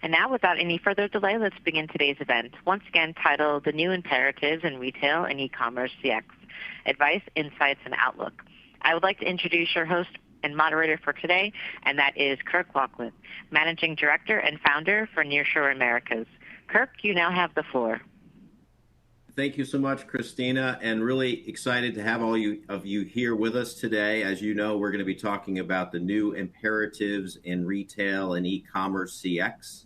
And now, without any further delay, let's begin today's event, once again titled The New Imperatives in Retail and E-Commerce CX, Advice, Insights, and Outlook. I would like to introduce your host and moderator for today, and that is Kirk Loughlin, Managing Director and Founder for Nearshore Americas. Kirk, you now have the floor. Thank you so much, Christina, and really excited to have all of you here with us today. As you know, we're going to be talking about the new imperatives in retail and e-commerce CX.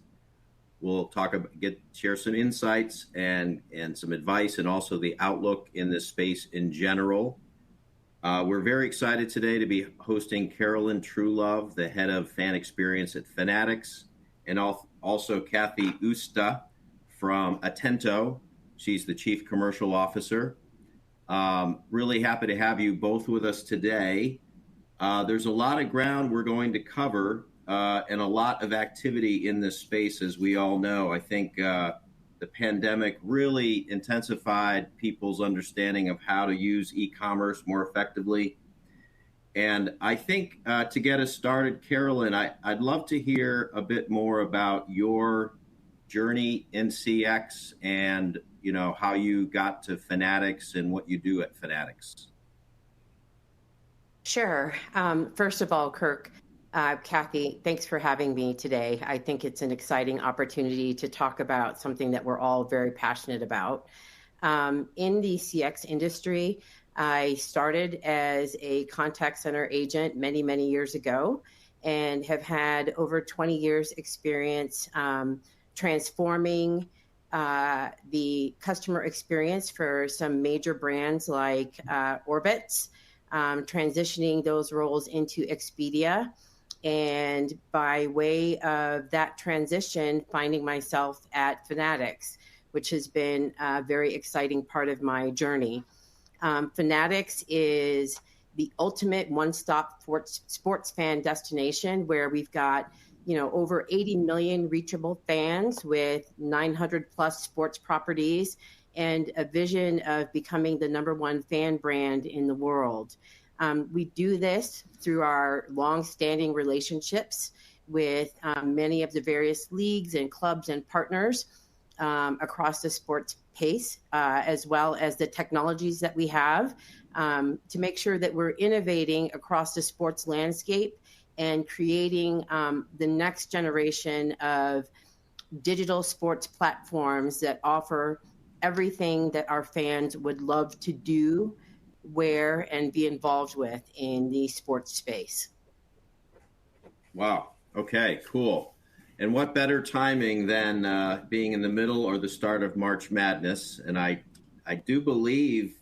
We'll share some insights and some advice, and also the outlook in this space in general. We're very excited today to be hosting Carolyn Truelove, the head of fan experience at Fanatics, and also Cathy Jooste from Atento. She's the Chief Commercial Officer. Really happy to have you both with us today. There's a lot of ground we're going to cover and a lot of activity in this space, as we all know. I think the pandemic really intensified people's understanding of how to use e-commerce more effectively. And I think to get us started, Carolyn, I'd love to hear a bit more about your journey in CX and how you got to Fanatics and what you do at Fanatics. Sure. First of all, Kirk, Cathy, thanks for having me today. I think it's an exciting opportunity to talk about something that we're all very passionate about. In the CX industry, I started as a contact center agent many, many years ago and have had over 20 years experience transforming the customer experience for some major brands like Orbitz, transitioning those roles into Expedia. And by way of that transition, finding myself at Fanatics, which has been a very exciting part of my journey. Fanatics is the ultimate one-stop sports fan destination where we've got over 80 million reachable fans with 900 plus sports properties and a vision of becoming the #1 fan brand in the world. We do this through our long-standing relationships with many of the various leagues and clubs and partners across the sports pace, as well as the technologies that we have to make sure that we're innovating across the sports landscape and creating the next generation of digital sports platforms that offer everything that our fans would love to do, wear, and be involved with in the sports space. Wow. Okay, cool. And what better timing than being in the middle or the start of March Madness? And I do believe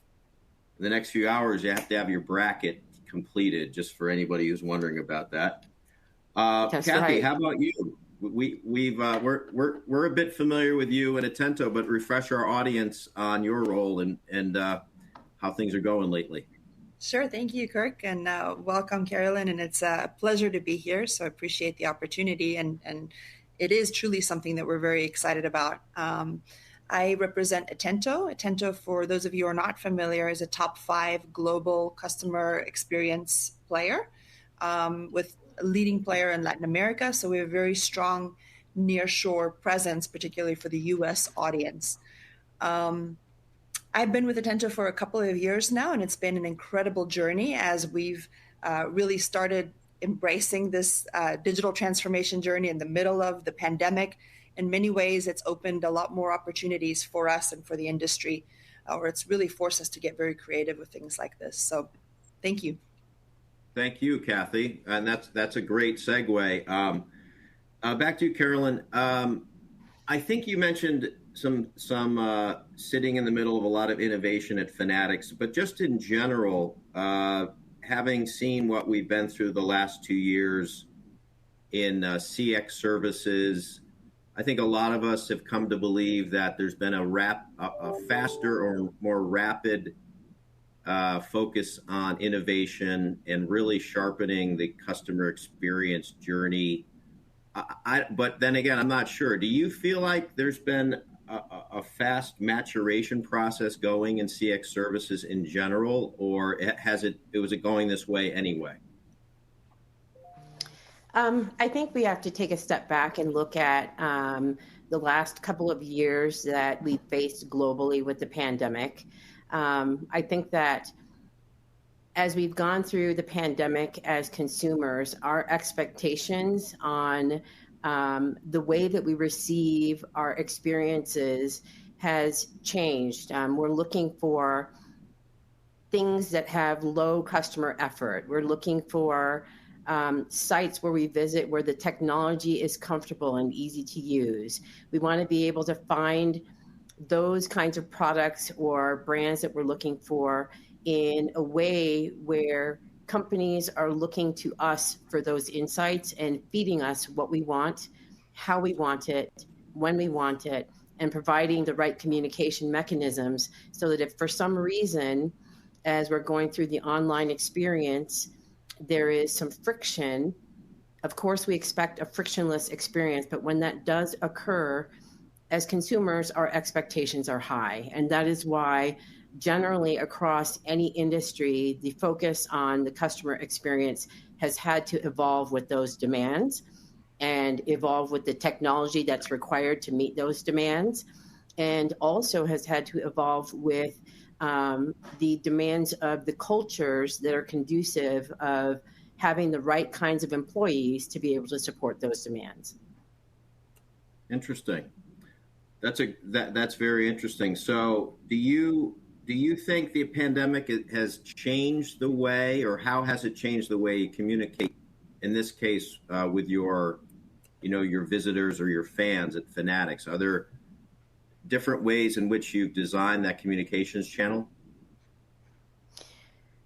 in the next few hours you have to have your bracket completed, just for anybody who's wondering about that. Cathy, right. How about you? We're a bit familiar with you at Atento, but refresh our audience on your role and how things are going lately. Sure. Thank you, Kirk, and welcome, Carolyn. And it's a pleasure to be here. So I appreciate the opportunity. And it is truly something that we're very excited about. I represent Atento. Atento, for those of you who are not familiar, is a top 5 global customer experience player with a leading player in Latin America. So we have a very strong nearshore presence, particularly for the U.S. audience. I've been with Atento for a couple of years now, and it's been an incredible journey as we've really started embracing this digital transformation journey in the middle of the pandemic. In many ways, it's opened a lot more opportunities for us and for the industry, where it's really forced us to get very creative with things like this. So thank you. Thank you, Cathy. And that's a great segue. Back to you, Carolyn. I think you mentioned some sitting in the middle of a lot of innovation at Fanatics, but just in general, having seen what we've been through the last 2 years in CX services, I think a lot of us have come to believe that there's been a faster or more rapid focus on innovation and really sharpening the customer experience journey. But then again, I'm not sure. Do you feel like there's been a fast maturation process going in CX services in general, or was it going this way anyway? I think we have to take a step back and look at the last couple of years that we faced globally with the pandemic. I think that as we've gone through the pandemic as consumers, our expectations on the way that we receive our experiences has changed. We're looking for things that have low customer effort. We're looking for sites where we visit where the technology is comfortable and easy to use. We want to be able to find those kinds of products or brands that we're looking for in a way where companies are looking to us for those insights and feeding us what we want, how we want it, when we want it, and providing the right communication mechanisms so that if for some reason, as we're going through the online experience, there is some friction. Of course, we expect a frictionless experience, but when that does occur, as consumers, our expectations are high. And that is why generally across any industry, the focus on the customer experience has had to evolve with those demands and evolve with the technology that's required to meet those demands, and also has had to evolve with the demands of the cultures that are conducive of having the right kinds of employees to be able to support those demands. Interesting. That's very interesting. So do you think the pandemic has changed the way, or how has it changed the way you communicate, in this case, with your visitors or your fans at Fanatics? Are there different ways in which you've designed that communications channel?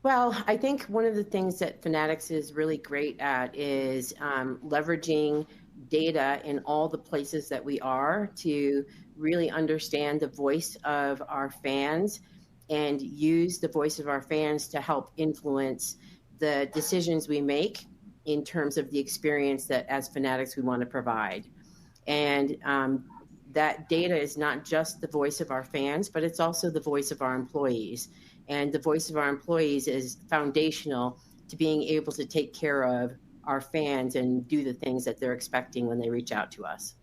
Well, I think one of the things that Fanatics is really great at is leveraging data in all the places that we are to really understand the voice of our fans and use the voice of our fans to help influence the decisions we make in terms of the experience that as Fanatics we want to provide. And that data is not just the voice of our fans, but it's also the voice of our employees. And the voice of our employees is foundational to being able to take care of our fans and do the things that they're expecting when they reach out to us.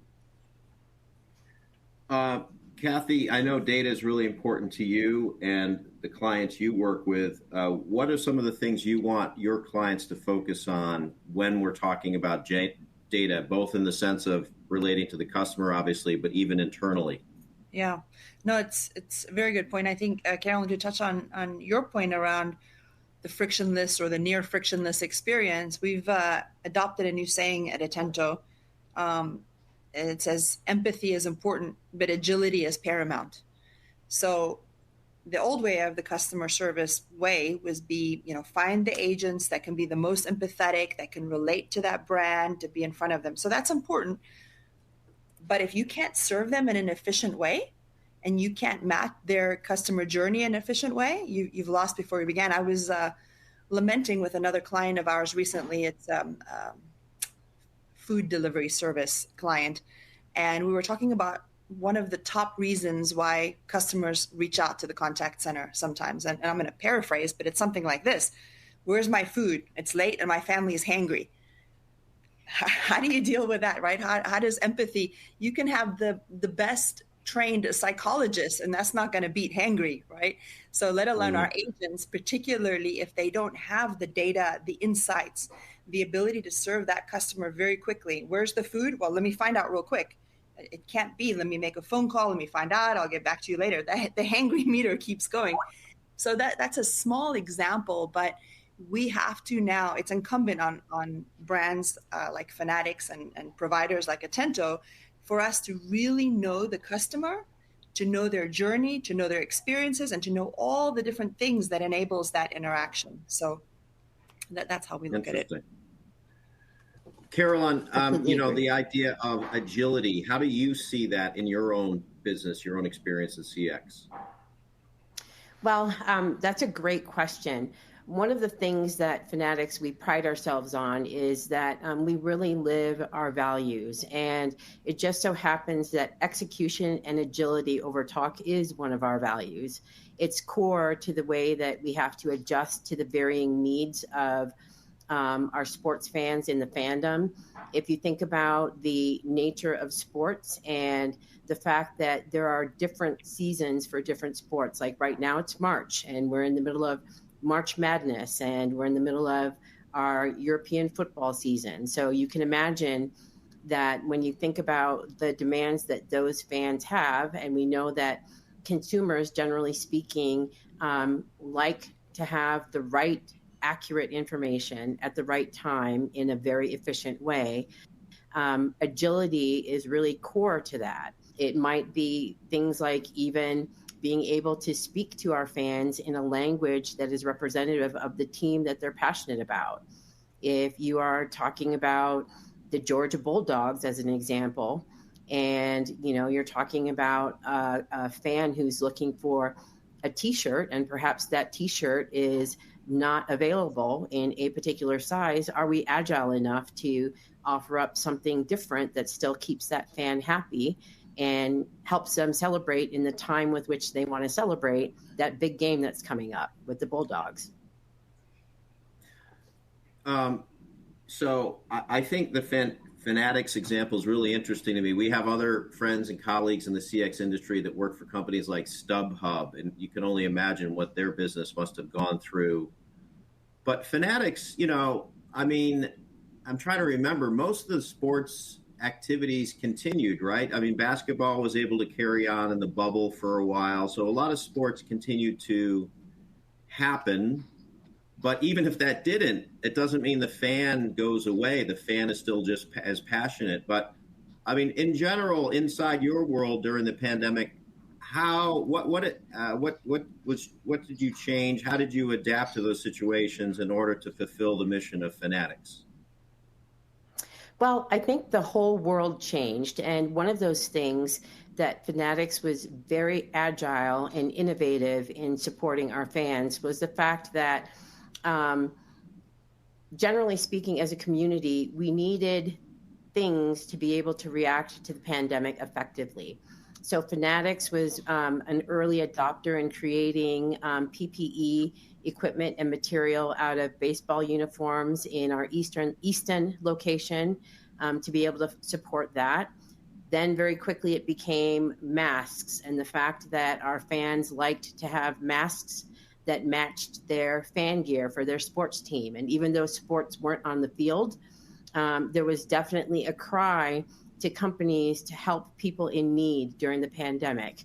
Cathy, I know data is really important to you and the clients you work with. What are some of the things you want your clients to focus on when we're talking about data, both in the sense of relating to the customer, obviously, but even internally? Yeah, no, it's a very good point. I think, Carolyn, to touch on your point around the frictionless or the near frictionless experience, we've adopted a new saying at Atento. It says, empathy is important, but agility is paramount. So the old way of the customer service way was find the agents that can be the most empathetic, that can relate to that brand, to be in front of them. So that's important. But if you can't serve them in an efficient way and you can't map their customer journey in an efficient way, you've lost before you began. I was lamenting with another client of ours recently. It's food delivery service client. And we were talking about one of the top reasons why customers reach out to the contact center sometimes. And I'm going to paraphrase, but it's something like this. Where's my food? It's late and my family is hangry. How do you deal with that, right? How does empathy, you can have the best trained psychologist and that's not going to beat hangry, right? So let alone our agents, particularly if they don't have the data, the insights, the ability to serve that customer very quickly. Where's the food? Well, let me find out real quick. It can't be, let me make a phone call, let me find out, I'll get back to you later. The hangry meter keeps going. So that's a small example, but we have to now, it's incumbent on brands like Fanatics and providers like Atento for us to really know the customer, to know their journey, to know their experiences, and to know all the different things that enables that interaction. So that's how we look at it. Carolyn, the idea of agility, how do you see that in your own business, your own experience in CX? Well, that's a great question. One of the things that Fanatics we pride ourselves on is that we really live our values. And it just so happens that execution and agility over talk is one of our values. It's core to the way that we have to adjust to the varying needs of our sports fans in the fandom. If you think about the nature of sports and the fact that there are different seasons for different sports, like right now it's March and we're in the middle of March Madness and we're in the middle of our European football season. So you can imagine that when you think about the demands that those fans have, and we know that consumers, generally speaking, like to have the right accurate information at the right time in a very efficient way. Agility is really core to that. It might be things like even being able to speak to our fans in a language that is representative of the team that they're passionate about. If you are talking about the Georgia Bulldogs as an example, and you're talking about a fan who's looking for a t-shirt and perhaps that t-shirt is not available in a particular size, are we agile enough to offer up something different that still keeps that fan happy and helps them celebrate in the time with which they want to celebrate that big game that's coming up with the Bulldogs? So I think the Fanatics example is really interesting to me. We have other friends and colleagues in the CX industry that work for companies like StubHub, and you can only imagine what their business must have gone through. But Fanatics, I'm trying to remember, most of the sports activities continued, right? Basketball was able to carry on in the bubble for a while. So a lot of sports continued to happen. But even if that didn't, it doesn't mean the fan goes away. The fan is still just as passionate. But in general, inside your world during the pandemic, what did you change? How did you adapt to those situations in order to fulfill the mission of Fanatics? Well, I think the whole world changed. And one of those things that Fanatics was very agile and innovative in supporting our fans was the fact that generally speaking, as a community, we needed things to be able to react to the pandemic effectively. So Fanatics was an early adopter in creating PPE equipment and material out of baseball uniforms in our Easton location to be able to support that. Then very quickly it became masks, and the fact that our fans liked to have masks that matched their fan gear for their sports team. And even though sports weren't on the field, there was definitely a cry to companies to help people in need during the pandemic.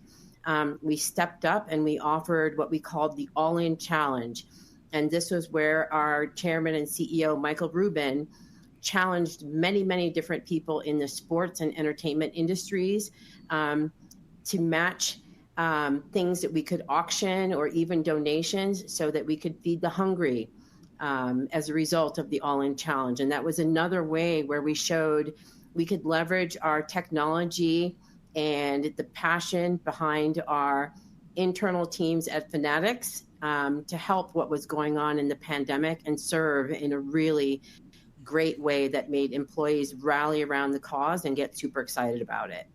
We stepped up and we offered what we called the All-In Challenge. And this was where our chairman and CEO, Michael Rubin, challenged many, many different people in the sports and entertainment industries to match things that we could auction or even donations so that we could feed the hungry as a result of the All-In Challenge. And that was another way where we showed we could leverage our technology and the passion behind our internal teams at Fanatics to help what was going on in the pandemic and serve in a really great way that made employees rally around the cause and get super excited about it.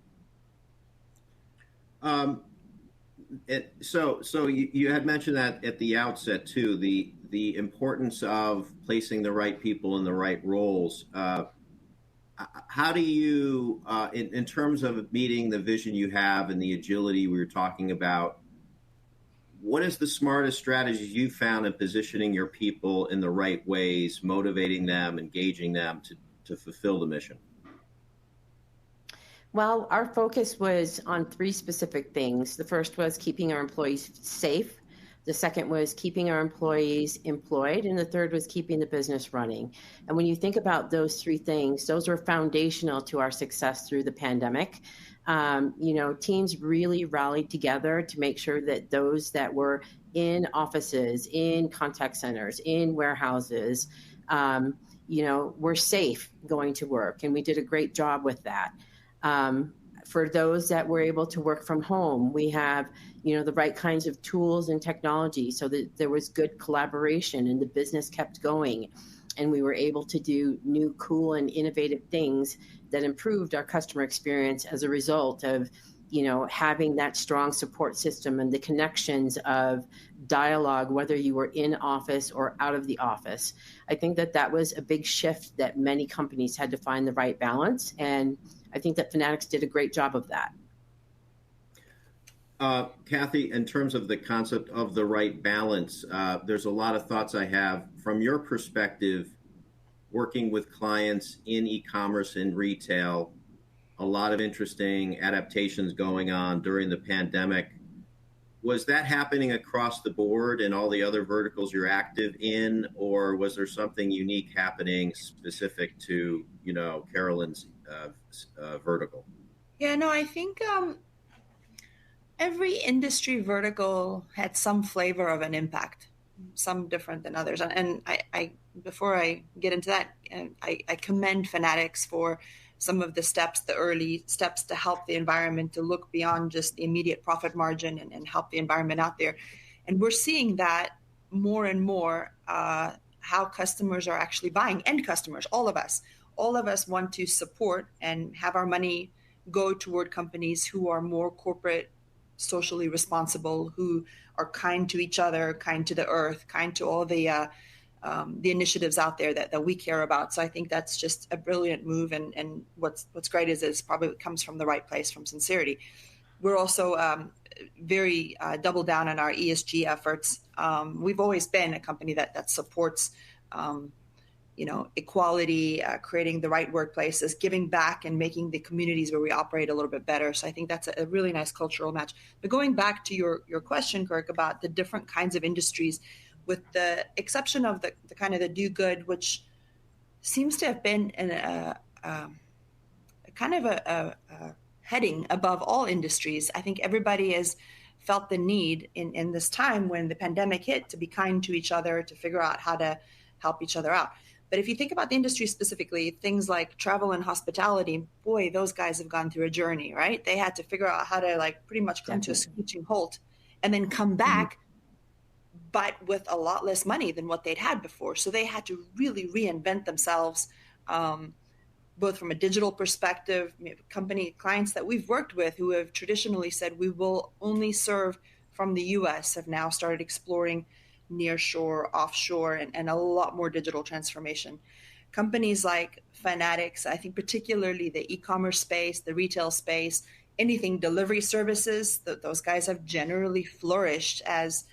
So you had mentioned that at the outset too, the importance of placing the right people in the right roles. How do you, in terms of meeting the vision you have and the agility we were talking about, what is the smartest strategies you found in positioning your people in the right ways, motivating them, engaging them to fulfill the mission? Well, our focus was on three specific things. The first was keeping our employees safe. The second was keeping our employees employed. And the third was keeping the business running. And when you think about those three things, those were foundational to our success through the pandemic. Teams really rallied together to make sure that those that were in offices, in contact centers, in warehouses, were safe going to work. And we did a great job with that. For those that were able to work from home, we have, the right kinds of tools and technology so that there was good collaboration and the business kept going. And we were able to do new, cool, and innovative things that improved our customer experience as a result of having that strong support system and the connections of dialogue, whether you were in office or out of the office. I think that was a big shift that many companies had to find the right balance. And I think that Fanatics did a great job of that. Cathy, in terms of the concept of the right balance, there's a lot of thoughts I have from your perspective, working with clients in e-commerce and retail, a lot of interesting adaptations going on during the pandemic. Was that happening across the board in all the other verticals you're active in, or was there something unique happening specific to, Carolyn's vertical? Yeah, no, I think every industry vertical had some flavor of an impact, some different than others. And I before I get into that, I commend Fanatics for some of the steps, the early steps to help the environment to look beyond just the immediate profit margin and help the environment out there. And we're seeing that more and more, how customers are actually buying, end customers, all of us want to support and have our money go toward companies who are more corporate, socially responsible, who are kind to each other, kind to the earth, kind to all the initiatives out there that we care about. So I think that's just a brilliant move. And what's great is it's probably comes from the right place, from sincerity. We're also very double down on our ESG efforts. We've always been a company that supports equality, creating the right workplaces, giving back, and making the communities where we operate a little bit better. So I think that's a really nice cultural match. But going back to your question, Kirk, about the different kinds of industries, with the exception of the kind of the do good, which seems to have been a heading above all industries. I think everybody has felt the need in this time when the pandemic hit to be kind to each other, to figure out how to help each other out. But if you think about the industry specifically, things like travel and hospitality, boy, those guys have gone through a journey, right? They had to figure out how to pretty much come to a screeching halt and then come back, but with a lot less money than what they'd had before. So they had to really reinvent themselves, both from a digital perspective. Company clients that we've worked with who have traditionally said we will only serve from the US have now started exploring nearshore, offshore, and a lot more digital transformation. Companies like Fanatics, I think particularly the e-commerce space, the retail space, anything delivery services, those guys have generally flourished. As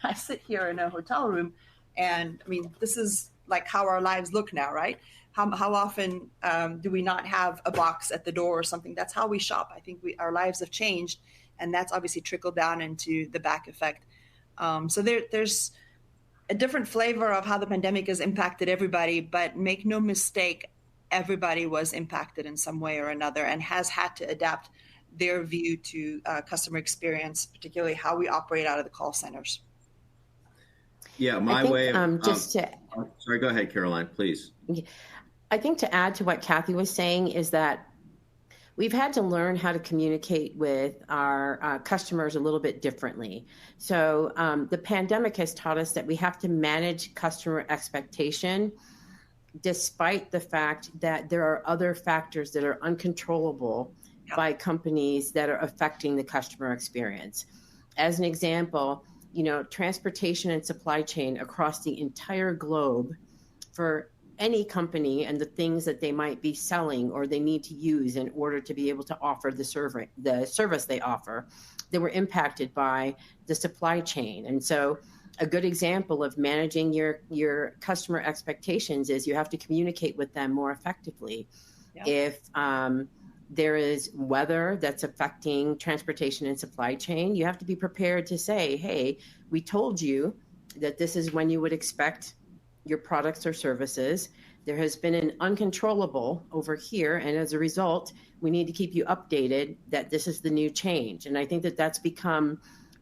I sit here in a hotel room, and I mean, this is like how our lives look now, right? How often do we not have a box at the door or something? That's how we shop. I think our lives have changed, and that's obviously trickled down into the back effect. So there's a different flavor of how the pandemic has impacted everybody, but make no mistake, everybody was impacted in some way or another and has had to adapt their view to customer experience, particularly how we operate out of the call centers. Yeah, sorry, go ahead, Caroline, please. I think to add to what Cathy was saying is that we've had to learn how to communicate with our customers a little bit differently. So the pandemic has taught us that we have to manage customer expectation, despite the fact that there are other factors that are uncontrollable by companies that are affecting the customer experience. As an example, transportation and supply chain across the entire globe for any company and the things that they might be selling or they need to use in order to be able to offer the service they offer, they were impacted by the supply chain. And so a good example of managing your customer expectations is you have to communicate with them more effectively. If there is weather that's affecting transportation and supply chain, you have to be prepared to say, hey, we told you that this is when you would expect your products or services. There has been an uncontrollable over here, and as a result, we need to keep you updated that this is the new change. And I think that that's become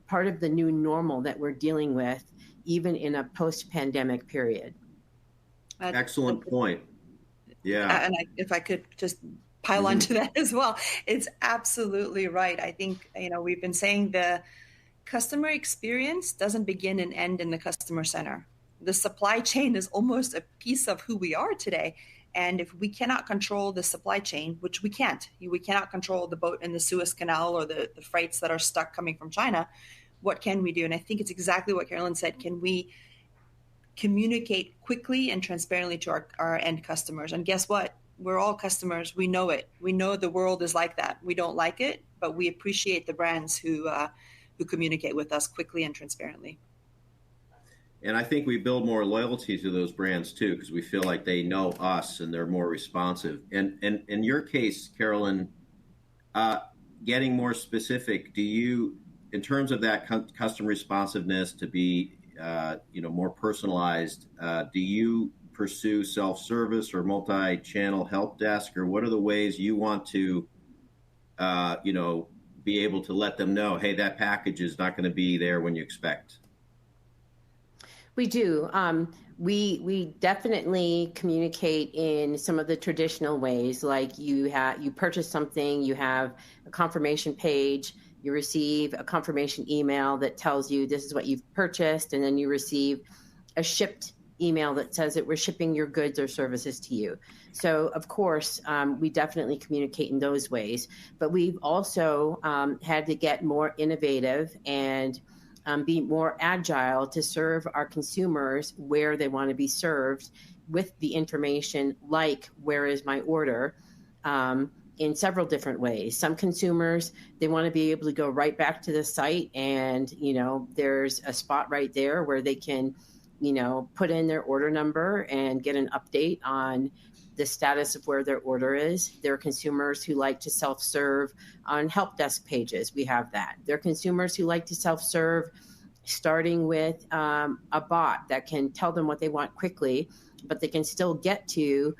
part of the new normal that we're dealing with, even in a post-pandemic period. Excellent point. Yeah. And if I could just pile onto that as well, it's absolutely right. I think, we've been saying the customer experience doesn't begin and end in the customer center. The supply chain is almost a piece of who we are today. And if we cannot control the supply chain, which we can't, we cannot control the boat in the Suez Canal or the freights that are stuck coming from China, what can we do? And I think it's exactly what Carolyn said. Can we communicate quickly and transparently to our end customers? And guess what? We're all customers. We know it. We know the world is like that. We don't like it, but we appreciate the brands who communicate with us quickly and transparently. And I think we build more loyalty to those brands too, because we feel like they know us and they're more responsive. And in your case, Carolyn, getting more specific, do you, in terms of that customer responsiveness to be, more personalized, do you pursue self-service or multi-channel help desk, or what are the ways you want to, be able to let them know, hey, that package is not going to be there when you expect? We do. We definitely communicate in some of the traditional ways, like you purchase something, you have a confirmation page, you receive a confirmation email that tells you this is what you've purchased, and then you receive a shipped email that says that we're shipping your goods or services to you. So, of course, we definitely communicate in those ways, but we've also had to get more innovative and be more agile to serve our consumers where they want to be served with the information, like where is my order, in several different ways. Some consumers, they want to be able to go right back to the site and, there's a spot right there where they can, put in their order number and get an update on the status of where their order is. There are consumers who like to self-serve on help desk pages. We have that. There are consumers who like to self-serve starting with a bot that can tell them what they want quickly, but they can still get to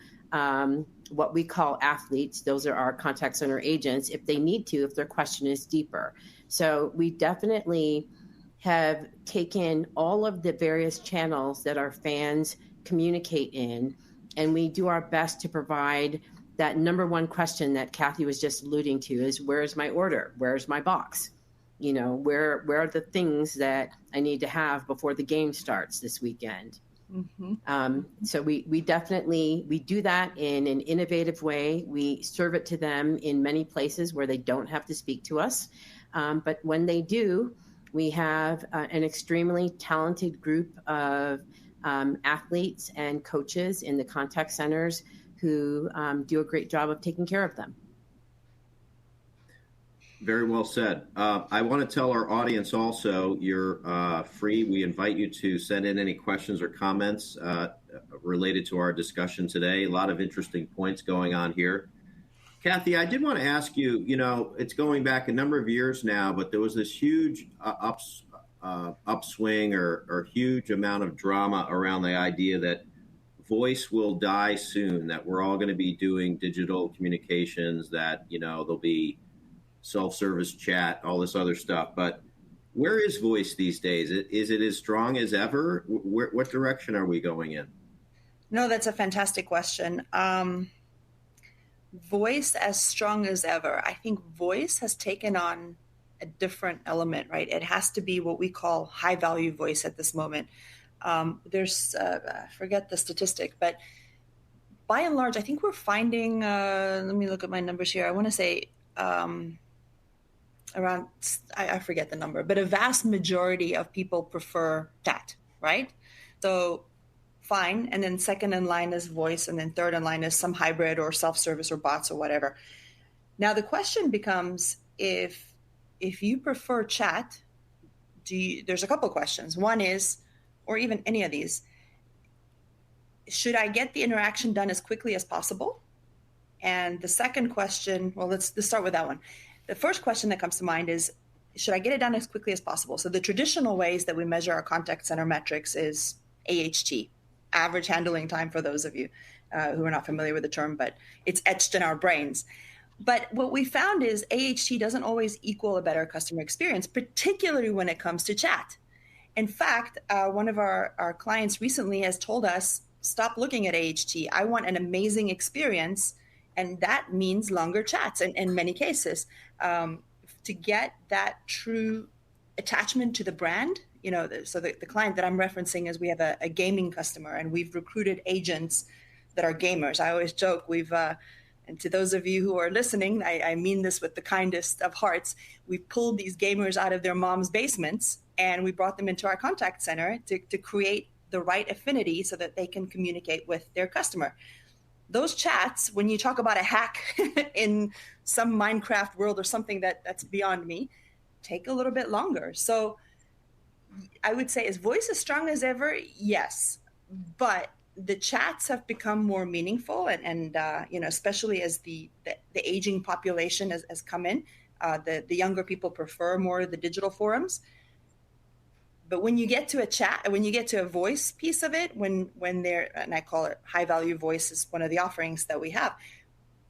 what we call athletes. Those are our contact center agents if they need to, if their question is deeper. So we definitely have taken all of the various channels that our fans communicate in, and we do our best to provide that number one question that Cathy was just alluding to is, where's my order? Where's my box? Where are the things that I need to have before the game starts this weekend? Mm-hmm. So we definitely do that in an innovative way. We serve it to them in many places where they don't have to speak to us. But when they do, we have an extremely talented group of athletes and coaches in the contact centers who do a great job of taking care of them. Very well said. I want to tell our audience also, you're free. We invite you to send in any questions or comments related to our discussion today. A lot of interesting points going on here. Cathy, I did want to ask you, it's going back a number of years now, but there was this huge upswing or huge amount of drama around the idea that voice will die soon, that we're all going to be doing digital communications, that, there'll be self-service chat, all this other stuff. But where is voice these days? Is it as strong as ever? What direction are we going in? No, that's a fantastic question. Voice as strong as ever. I think voice has taken on a different element, right? It has to be what we call high value voice at this moment. There's, I forget the statistic, but by and large, I think we're finding, let me look at my numbers here. I want to say around, I forget the number, but a vast majority of people prefer chat, right? So fine. And then second in line is voice. And then third in line is some hybrid or self-service or bots or whatever. Now the question becomes, if you prefer chat, there's a couple of questions. One is, or even any of these, should I get the interaction done as quickly as possible? And the second question, well, let's start with that one. The first question that comes to mind is, should I get it done as quickly as possible? So the traditional ways that we measure our contact center metrics is AHT, average handling time, for those of you who are not familiar with the term, but it's etched in our brains. But what we found is AHT doesn't always equal a better customer experience, particularly when it comes to chat. In fact, one of our clients recently has told us, stop looking at AHT. I want an amazing experience. And that means longer chats in many cases. To get that true attachment to the brand, so the client that I'm referencing is, we have a gaming customer, and we've recruited agents that are gamers. I always joke and to those of you who are listening, I mean this with the kindest of hearts. We pulled these gamers out of their mom's basements and we brought them into our contact center to create the right affinity so that they can communicate with their customer. Those chats, when you talk about a hack in some Minecraft world or something that's beyond me, take a little bit longer. So I would say, is voice as strong as ever? Yes. But the chats have become more meaningful and especially as the aging population has come in, the younger people prefer more of the digital forums. But when you get to a chat, when you get to a voice piece of it, when they're, and I call it high value voice is one of the offerings that we have,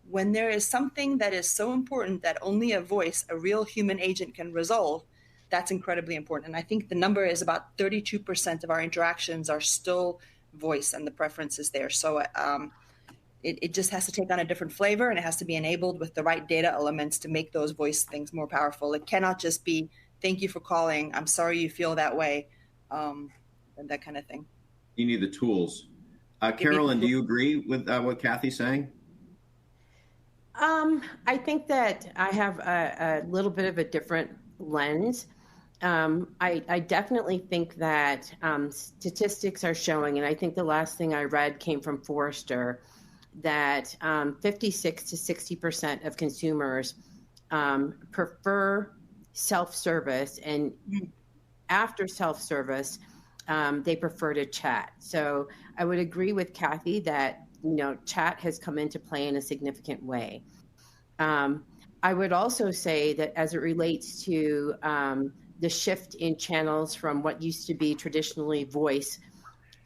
when there is something that is so important that only a voice, a real human agent can resolve, that's incredibly important. And I think the number is about 32% of our interactions are still voice and the preference is there. So it just has to take on a different flavor and it has to be enabled with the right data elements to make those voice things more powerful. It cannot just be, thank you for calling, I'm sorry you feel that way, and that kind of thing. You need the tools. Carolyn, do you agree with what Cathy's saying? I think that I have a little bit of a different lens. I definitely think that statistics are showing, and I think the last thing I read came from Forrester, that 56 to 60% of consumers prefer self-service, and after self-service, they prefer to chat. So I would agree with Cathy that chat has come into play in a significant way. I would also say that as it relates to the shift in channels from what used to be traditionally voice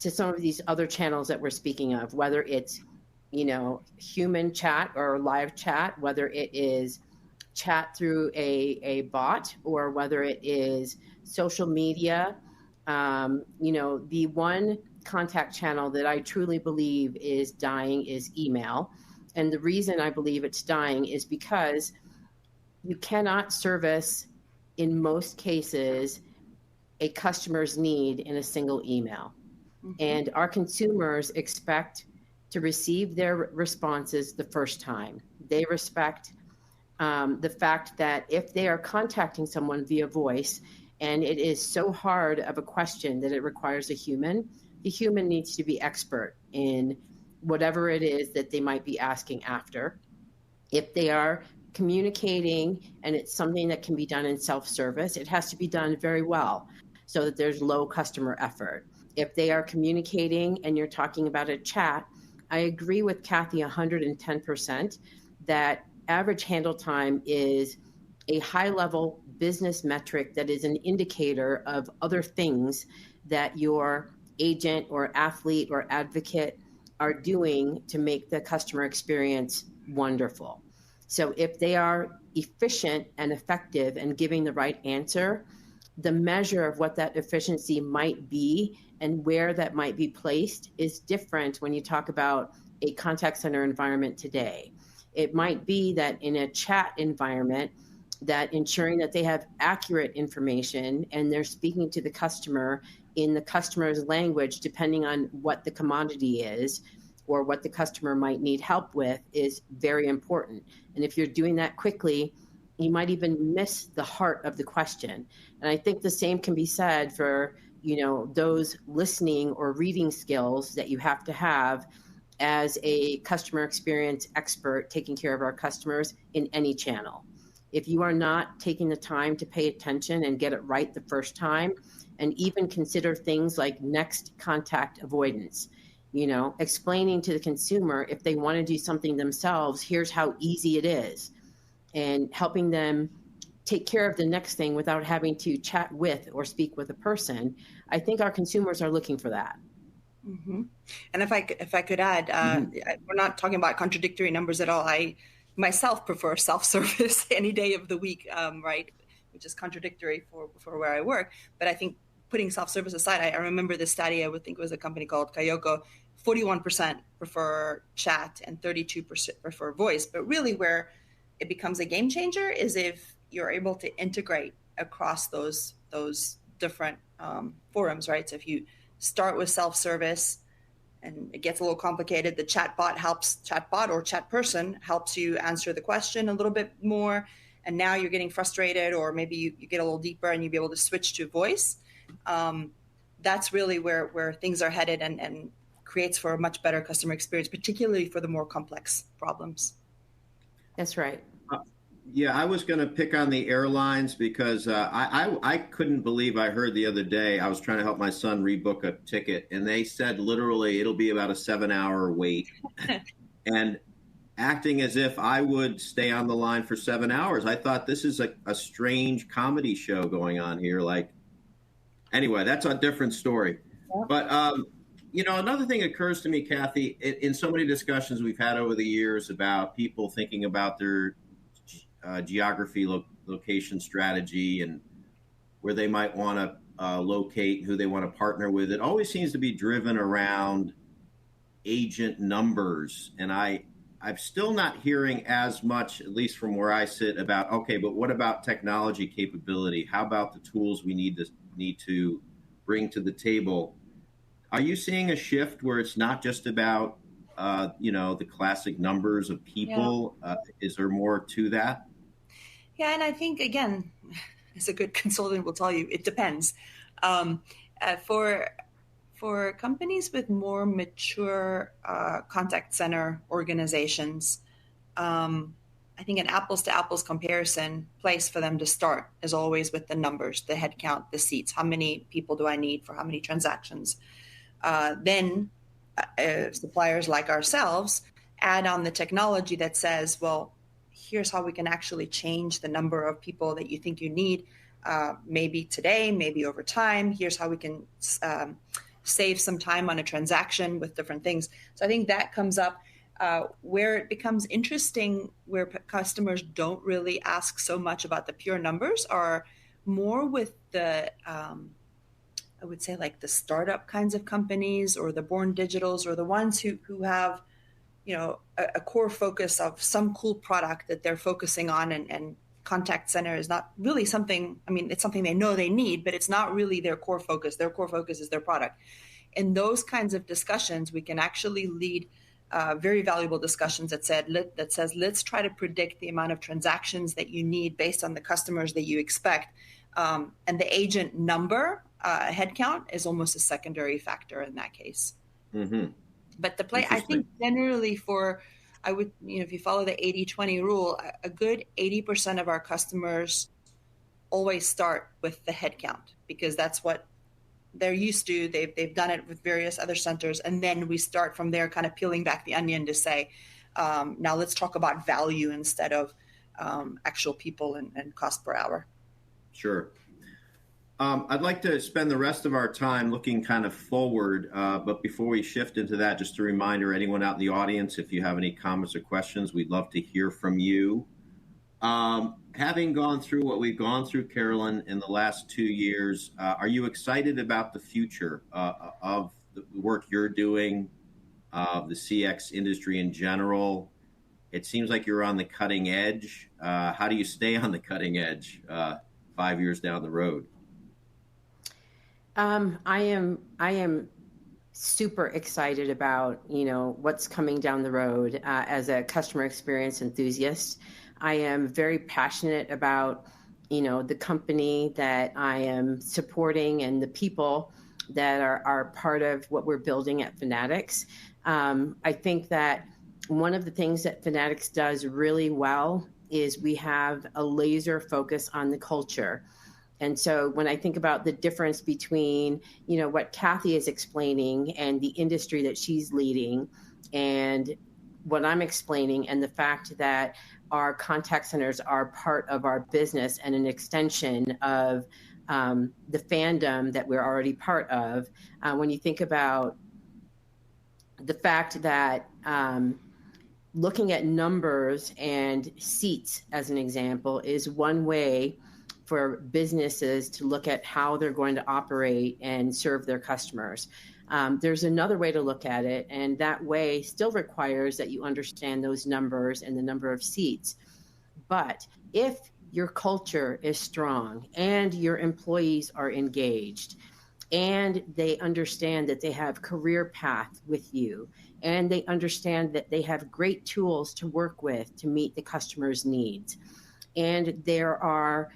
to some of these other channels that we're speaking of, whether it's human chat or live chat, whether it is chat through a bot or whether it is social media, the one contact channel that I truly believe is dying is email. And the reason I believe it's dying is because you cannot service, in most cases, a customer's need in a single email. Mm-hmm. And our consumers expect to receive their responses the first time. They respect the fact that if they are contacting someone via voice and it is so hard of a question that it requires a human, the human needs to be expert in whatever it is that they might be asking after. If they are communicating and it's something that can be done in self-service, it has to be done very well so that there's low customer effort. If they are communicating and you're talking about a chat, I agree with Cathy 110% that average handle time is a high-level business metric that is an indicator of other things that your agent or athlete or advocate are doing to make the customer experience wonderful. So if they are efficient and effective and giving the right answer, the measure of what that efficiency might be and where that might be placed is different when you talk about a contact center environment today. It might be that in a chat environment, that ensuring that they have accurate information and they're speaking to the customer in the customer's language, depending on what the commodity is or what the customer might need help with, is very important. And if you're doing that quickly, you might even miss the heart of the question. And I think the same can be said for, those listening or reading skills that you have to have as a customer experience expert taking care of our customers in any channel. If you are not taking the time to pay attention and get it right the first time, and even consider things like next contact avoidance, explaining to the consumer if they want to do something themselves, here's how easy it is, and helping them take care of the next thing without having to chat with or speak with a person. I think our consumers are looking for that. Mm-hmm. And if I could add, we're not talking about contradictory numbers at all. I myself prefer self-service any day of the week, right? Which is contradictory for where I work. But I think putting self-service aside, I remember this study, I would think it was a company called Kayoko, 41% prefer chat and 32% prefer voice. But really where it becomes a game changer is if you're able to integrate across those different forums, right? So if you start with self-service, and it gets a little complicated. The chatbot or chat person helps you answer the question a little bit more. And now you're getting frustrated, or maybe you get a little deeper and you'll be able to switch to voice. That's really where things are headed, and creates for a much better customer experience, particularly for the more complex problems. That's right. Yeah, I was going to pick on the airlines because I couldn't believe I heard the other day. I was trying to help my son rebook a ticket, and they said literally it'll be about a 7-hour wait, and acting as if I would stay on the line for 7 hours. I thought this is a strange comedy show going on here. Like, anyway, that's a different story. Yeah. But another thing occurs to me, Cathy, in so many discussions we've had over the years about people thinking about their geography, location strategy, and where they might want to locate, who they want to partner with. It always seems to be driven around agent numbers. And I'm still not hearing as much, at least from where I sit, about, okay, but what about technology capability? How about the tools we need to bring to the table? Are you seeing a shift where it's not just about, the classic numbers of people? Yeah. Is there more to that? Yeah, and I think, again, as a good consultant will tell you, it depends. For companies with more mature contact center organizations, I think an apples-to-apples comparison place for them to start is always with the numbers, the headcount, the seats. How many people do I need for how many transactions? Then suppliers like ourselves add on the technology that says, well, here's how we can actually change the number of people that you think you need, maybe today, maybe over time. Here's how we can save some time on a transaction with different things. So I think that comes up where it becomes interesting, where customers don't really ask so much about the pure numbers, are more with the I would say like the startup kinds of companies, or the born digitals, or the ones who have, a core focus of some cool product that they're focusing on, and contact center is not really something, it's something they know they need, but it's not really their core focus. Their core focus is their product. In those kinds of discussions, we can actually lead very valuable discussions that says, let's try to predict the amount of transactions that you need based on the customers that you expect. And the agent number, headcount, is almost a secondary factor in that case. Mm-hmm. But I think generally if you follow the 80-20 rule, a good 80% of our customers always start with the headcount, because that's what they're used to. They've done it with various other centers. And then we start from there, kind of peeling back the onion to say, now let's talk about value instead of actual people and cost per hour. Sure. I'd like to spend the rest of our time looking kind of forward, but before we shift into that, just a reminder, anyone out in the audience, if you have any comments or questions, we'd love to hear from you. Having gone through what we've gone through, Carolyn, in the last 2 years, are you excited about the future of the work you're doing, the CX industry in general? It seems like you're on the cutting edge. How do you stay on the cutting edge 5 years down the road? I am super excited about, what's coming down the road. As a customer experience enthusiast, I am very passionate about, the company that I am supporting and the people that are part of what we're building at Fanatics. I think that one of the things that Fanatics does really well is we have a laser focus on the culture. And so when I think about the difference between, what Cathy is explaining and the industry that she's leading, and what I'm explaining, and the fact that our contact centers are part of our business and an extension of the fandom that we're already part of, when you think about the fact that looking at numbers and seats, as an example, is one way for businesses to look at how they're going to operate and serve their customers. There's another way to look at it, and that way still requires that you understand those numbers and the number of seats. But if your culture is strong and your employees are engaged, and they understand that they have career path with you, and they understand that they have great tools to work with to meet the customer's needs. And there are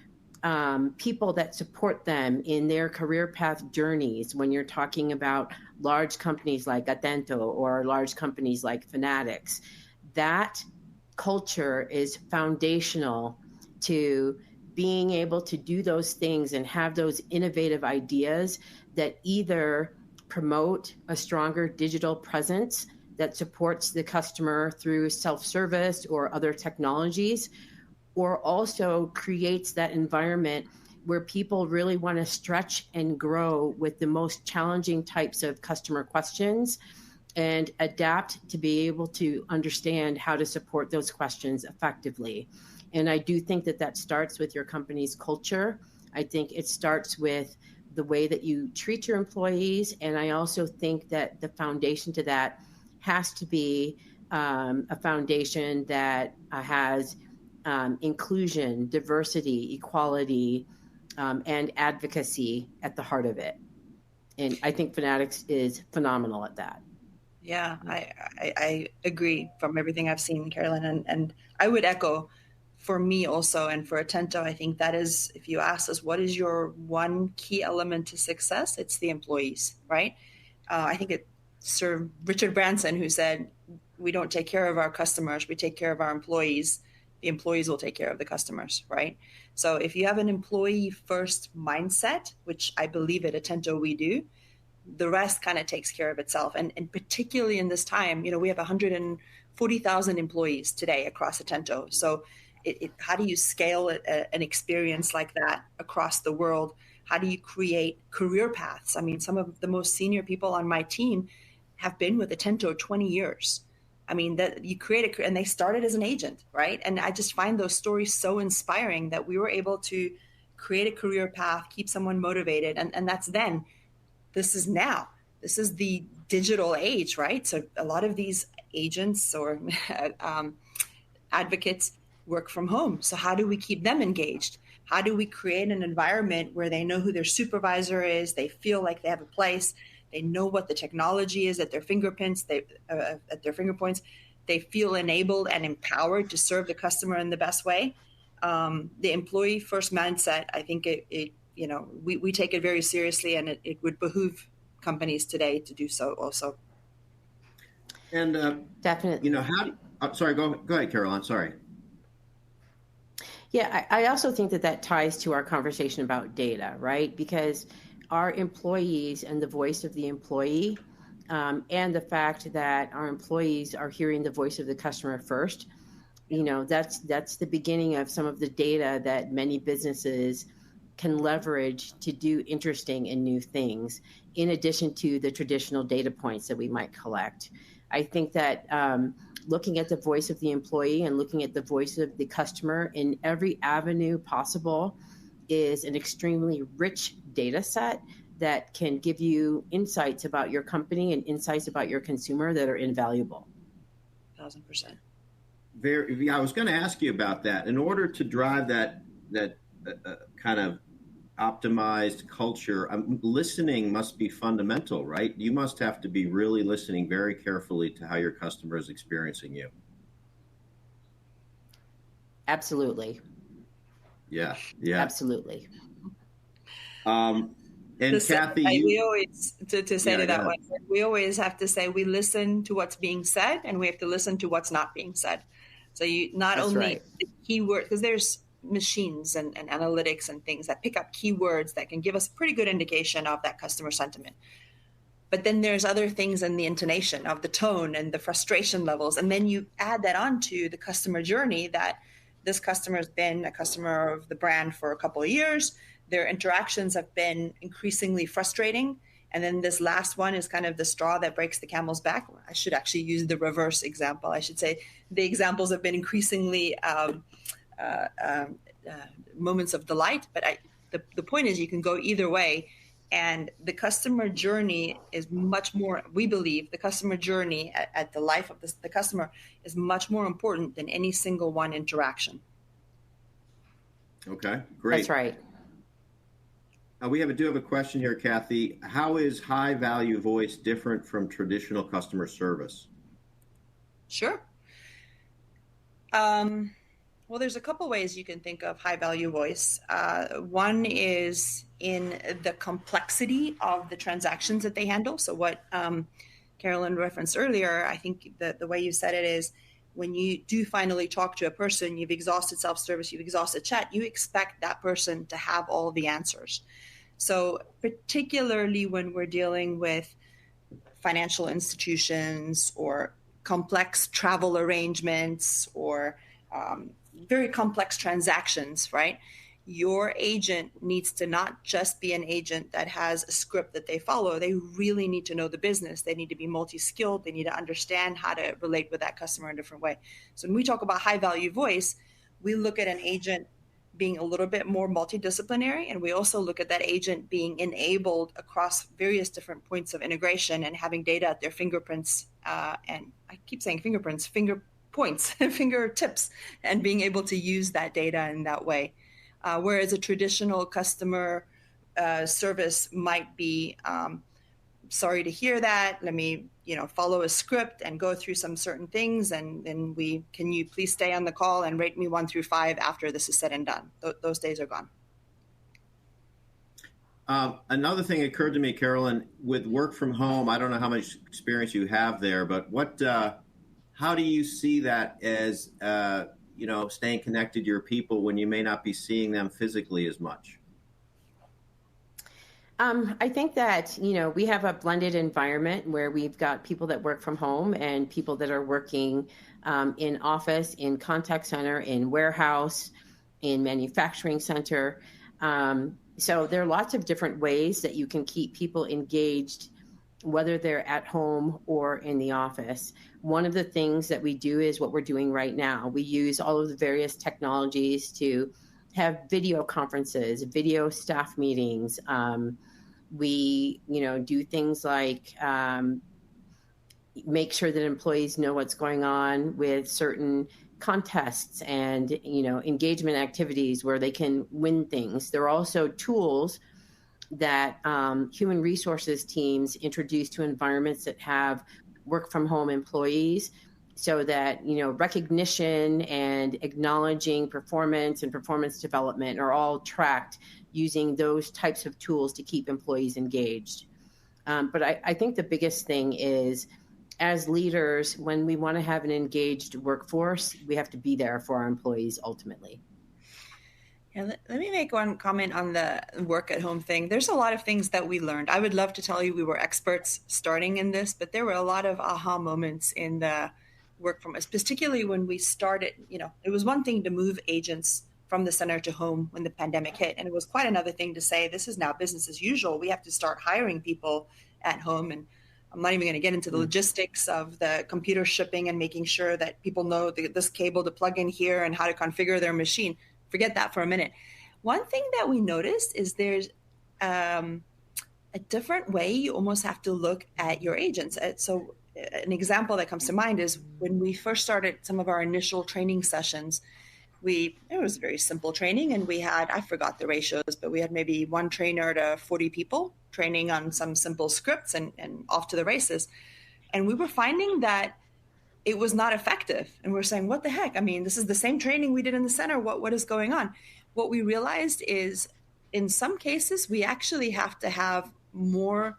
people that support them in their career path journeys when you're talking about large companies like Atento or large companies like Fanatics. That culture is foundational to being able to do those things and have those innovative ideas that either promote a stronger digital presence that supports the customer through self-service or other technologies, or also creates that environment where people really want to stretch and grow with the most challenging types of customer questions and adapt to be able to understand how to support those questions effectively. And I do think that that starts with your company's culture. I think it starts with the way that you treat your employees. And I also think that the foundation to that has to be a foundation that has inclusion, diversity, equality, and advocacy at the heart of it. And I think Fanatics is phenomenal at that. Yeah, I agree from everything I've seen, Carolyn, and I would echo for me also, and for Atento, I think that is, if you ask us, what is your one key element to success? It's the employees, right? I think it's Sir Richard Branson who said, we don't take care of our customers, we take care of our employees. The employees will take care of the customers, right? So if you have an employee first mindset, which I believe at Atento we do, the rest kind of takes care of itself. And particularly in this time, we have 140,000 employees today across Atento. So how do you scale an experience like that across the world? How do you create career paths? I mean, some of the most senior people on my team have been with Atento 20 years. I mean, that you create and they started as an agent, right? And I just find those stories so inspiring that we were able to create a career path, keep someone motivated. And that's then. This is now. This is the digital age, right? So a lot of these agents or advocates work from home. So how do we keep them engaged? How do we create an environment where they know who their supervisor is? They feel like they have a place. They know what the technology is at their fingerprints. At their finger points. They feel enabled and empowered to serve the customer in the best way. The employee first mindset, I think we take it very seriously, and it would behoove companies today to do so also. And definitely, sorry, go ahead, Caroline. Sorry. Yeah, I also think that ties to our conversation about data, right? Because our employees and the voice of the employee, and the fact that our employees are hearing the voice of the customer first, that's the beginning of some of the data that many businesses can leverage to do interesting and new things, in addition to the traditional data points that we might collect. I think that looking at the voice of the employee and looking at the voice of the customer in every avenue possible is an extremely rich data set that can give you insights about your company and insights about your consumer that are invaluable. 1,000%. I was going to ask you about that. In order to drive that kind of optimized culture, listening must be fundamental, right? You must have to be really listening very carefully to how your customer is experiencing you. Absolutely. Yeah. Absolutely. And Cathy, we always to say to that one, we always have to say we listen to what's being said, and we have to listen to what's not being said. So you not That's only right. the keyword, because there's machines and analytics and things that pick up keywords that can give us a pretty good indication of that customer sentiment. But then there's other things in the intonation of the tone and the frustration levels. And then you add that onto the customer journey, that this customer has been a customer of the brand for a couple of years. Their interactions have been increasingly frustrating. And then this last one is kind of the straw that breaks the camel's back. I should actually use the reverse example. I should say the examples have been increasingly moments of delight. But the point is, you can go either way. And the customer journey is much more, we believe, the customer journey at the life of the customer is much more important than any single one interaction. Okay, great. That's right. do have a question here, Cathy. How is high value voice different from traditional customer service? Sure. Well, there's a couple ways you can think of high value voice. One is in the complexity of the transactions that they handle. So what Carolyn referenced earlier, I think the way you said it is when you do finally talk to a person, you've exhausted self-service, you've exhausted chat, you expect that person to have all the answers. So particularly when we're dealing with financial institutions or complex travel arrangements or very complex transactions, right? Your agent needs to not just be an agent that has a script that they follow. They really need to know the business. They need to be multi-skilled. They need to understand how to relate with that customer in a different way. So when we talk about high value voice, we look at an agent being a little bit more multidisciplinary, and we also look at that agent being enabled across various different points of integration and having data at their fingerprints, and I keep saying fingerprints, finger points, fingertips, and being able to use that data in that way. Whereas a traditional customer service might be, sorry to hear that. Let me, follow a script and go through some certain things, and then can you please stay on the call and rate me 1 through 5 after this is said and done. Those days are gone. Another thing occurred to me, Carolyn, with work from home. I don't know how much experience you have there, but how do you see that as staying connected to your people when you may not be seeing them physically as much? I think that, we have a blended environment where we've got people that work from home and people that are working in office, in contact center, in warehouse, in manufacturing center. So there are lots of different ways that you can keep people engaged, whether they're at home or in the office. One of the things that we do is what we're doing right now. We use all of the various technologies to have video conferences, video staff meetings. We, do things like make sure that employees know what's going on with certain contests and, engagement activities where they can win things. There are also tools that human resources teams introduce to environments that have work from home employees, so that, recognition and acknowledging performance and performance development are all tracked using those types of tools to keep employees engaged. But I think the biggest thing is, as leaders, when we want to have an engaged workforce, we have to be there for our employees ultimately. Yeah, let me make one comment on the work at home thing. There's a lot of things that we learned. I would love to tell you we were experts starting in this, but there were a lot of aha moments in the work from us, particularly when we started. It was one thing to move agents from the center to home when the pandemic hit, and it was quite another thing to say, this is now business as usual. We have to start hiring people at home. And I'm not even going to get into the logistics of the computer shipping and making sure that people know this cable to plug in here and how to configure their machine. Forget that for a minute. One thing that we noticed is there's a different way you almost have to look at your agents. So an example that comes to mind is when we first started some of our initial training sessions, it was very simple training, and we had, I forgot the ratios, but we had maybe 1 trainer to 40 people training on some simple scripts and off to the races. And we were finding that it was not effective. And we're saying, what the heck? I mean, this is the same training we did in the center. What is going on? What we realized is in some cases, we actually have to have more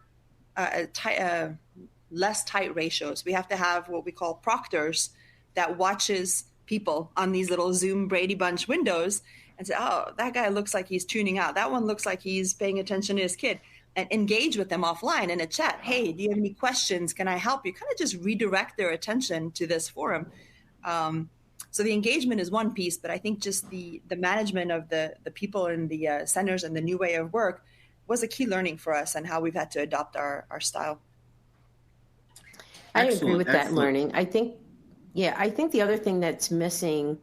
less tight ratios. We have to have what we call proctors that watches people on these little Zoom Brady Bunch windows and say, oh, that guy looks like he's tuning out. That one looks like he's paying attention to his kid. And engage with them offline in a chat. Hey, do you have any questions? Can I help you? Kind of just redirect their attention to this forum. So the engagement is one piece, but I think just the management of the people in the centers and the new way of work was a key learning for us, and how we've had to adopt our style. I agree with that learning. I think the other thing that's missing,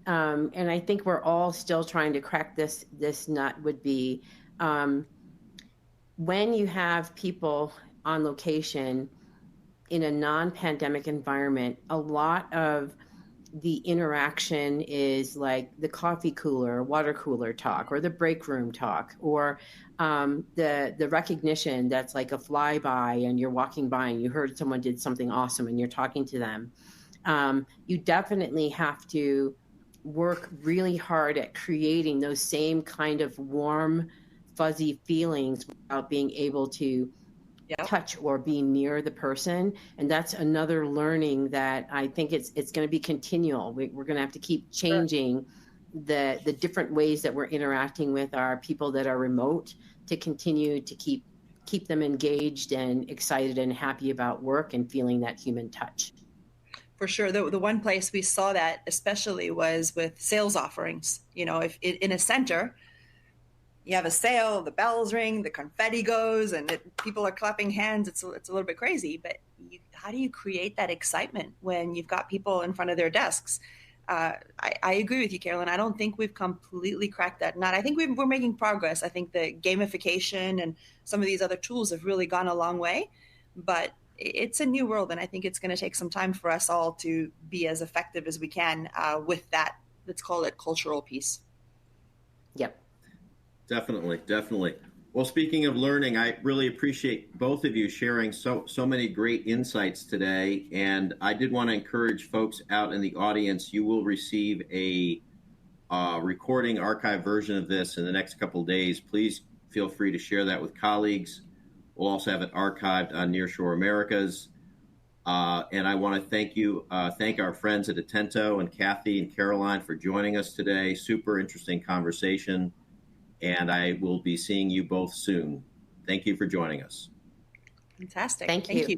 and I think we're all still trying to crack this nut, would be when you have people on location in a non-pandemic environment, a lot of the interaction is like the coffee cooler, water cooler talk, or the break room talk, or the recognition that's like a flyby and you're walking by and you heard someone did something awesome and you're talking to them. You definitely have to work really hard at creating those same kind of warm, fuzzy feelings without being able to touch or be near the person. And that's another learning that I think it's going to be continual. We're going to have to keep changing the different ways that we're interacting with our people that are remote to continue to keep them engaged and excited and happy about work and feeling that human touch. For sure. The one place we saw that especially was with sales offerings. You know, if in a center, you have a sale, the bells ring, the confetti goes, and people are clapping hands. It's a little bit crazy, but how do you create that excitement when you've got people in front of their desks? I agree with you, Carolyn. I don't think we've completely cracked that nut. I think we're making progress. I think the gamification and some of these other tools have really gone a long way, but it's a new world, and I think it's going to take some time for us all to be as effective as we can with that, let's call it, cultural piece. Yep. Definitely. Well, speaking of learning, I really appreciate both of you sharing so many great insights today. And I did want to encourage folks out in the audience, you will receive a recording archive version of this in the next couple of days. Please feel free to share that with colleagues. We'll also have it archived on Nearshore Americas. And I want to thank our friends at Atento and Cathy and Caroline for joining us today. Super interesting conversation. And I will be seeing you both soon. Thank you for joining us. Fantastic. Thank you.